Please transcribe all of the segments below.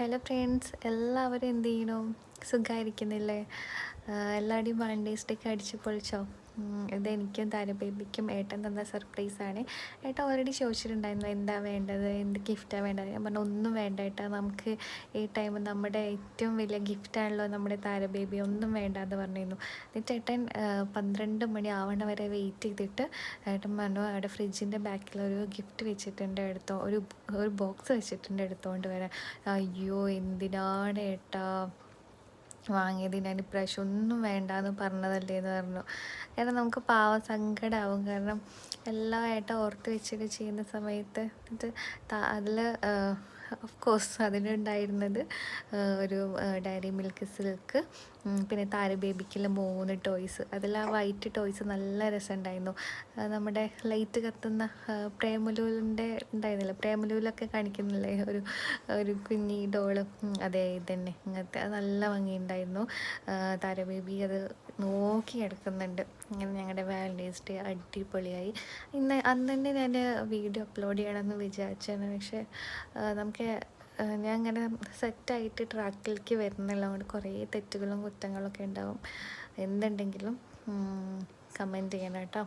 Hello friends, എല്ലാവരും എന്ത് ചെയ്യണു? സുഖമായിരിക്കുന്നില്ലേ? എല്ലാവരുടെയും വാലൻറ്റൈൻസ് ഡേക്ക് അടിച്ച് പൊളിച്ചോ? ഇതെനിക്കും താരബേബിക്കും ഏട്ടൻ തന്ന സർപ്രൈസാണ്. ഏട്ടൻ ഓൾറെഡി ചോദിച്ചിട്ടുണ്ടായിരുന്നു എന്താ വേണ്ടത്, എന്ത് ഗിഫ്റ്റാണ് വേണ്ടത്. ഞാൻ പറഞ്ഞു ഒന്നും വേണ്ട ഏട്ടാ, നമുക്ക് ഈ ടൈം നമ്മുടെ ഏറ്റവും വലിയ ഗിഫ്റ്റാണല്ലോ നമ്മുടെ താരബേബി, ഒന്നും വേണ്ട എന്ന് പറഞ്ഞിരുന്നു. എന്നിട്ട് ഏട്ടൻ 12 മണി ആവണ വരെ വെയിറ്റ് ചെയ്തിട്ട് ഏട്ടൻ പറഞ്ഞു അവിടെ ഫ്രിഡ്ജിൻ്റെ ബാക്കിലൊരു ഗിഫ്റ്റ് വെച്ചിട്ടുണ്ട്, ഒരു ബോക്സ് വെച്ചിട്ടുണ്ട്, എടുത്തുകൊണ്ട് വരാൻ. അയ്യോ എന്തിനാണ് ഏട്ടാ വാങ്ങിയത്, ഞാൻ ഇപ്രാവശ്യം ഒന്നും വേണ്ടാന്ന് പറഞ്ഞതല്ലേ എന്ന് പറഞ്ഞു. കാരണം നമുക്ക് പാവം സങ്കടമാവും. കാരണം എല്ലാം ഏട്ട ഓർത്ത് വെച്ചിട്ട് ചെയ്യുന്ന സമയത്ത് ഇത് അതിൽ ഓഫ് കോഴ്സ് അതിനുണ്ടായിരുന്നത് ഒരു ഡയറി മിൽക്ക് സിൽക്ക്, പിന്നെ താര ബേബിക്കുള്ള 3 ടോയ്സ്. അതിൽ ആ വൈറ്റ് ടോയ്സ് നല്ല രസമുണ്ടായിരുന്നു. നമ്മുടെ ലൈറ്റ് കത്തുന്ന പ്രേമലൂലിൻ്റെ ഉണ്ടായിരുന്നില്ല, പ്രേമലൂലൊക്കെ കാണിക്കുന്നില്ലേ ഒരു കുഞ്ഞി ഡോള്, അതെ ഇതന്നെ ഇങ്ങനത്തെ. അത് നല്ല ഭംഗിയുണ്ടായിരുന്നു. താര ബേബി അത് നോക്കി കിടക്കുന്നുണ്ട്. അങ്ങനെ ഞങ്ങളുടെ വാലൻറ്റൈൻസ് ഡേ അടിപൊളിയായി. അന്ന് തന്നെ ഞാൻ വീഡിയോ അപ്ലോഡ് ചെയ്യണമെന്ന് വിചാരിച്ചാണ്, പക്ഷേ നമുക്ക് ഞാൻ അങ്ങനെ സെറ്റായിട്ട് ട്രാക്കിലേക്ക് വരുന്നില്ല. അതുകൊണ്ട് കുറേ തെറ്റുകളും കുറ്റങ്ങളൊക്കെ ഉണ്ടാവും. എന്തുണ്ടെങ്കിലും കമൻറ്റ് ചെയ്യണം കേട്ടോ.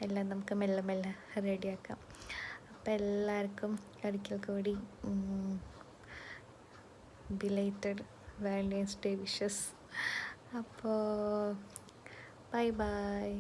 എല്ലാം നമുക്ക് മെല്ലെ മെല്ലെ റെഡിയാക്കാം. അപ്പോൾ എല്ലാവർക്കും ഒരിക്കൽ കൂടി ബിലേറ്റഡ് വാലൻറ്റൈൻസ് ഡേ വിഷസ്. അപ്പോൾ ബൈ ബൈ.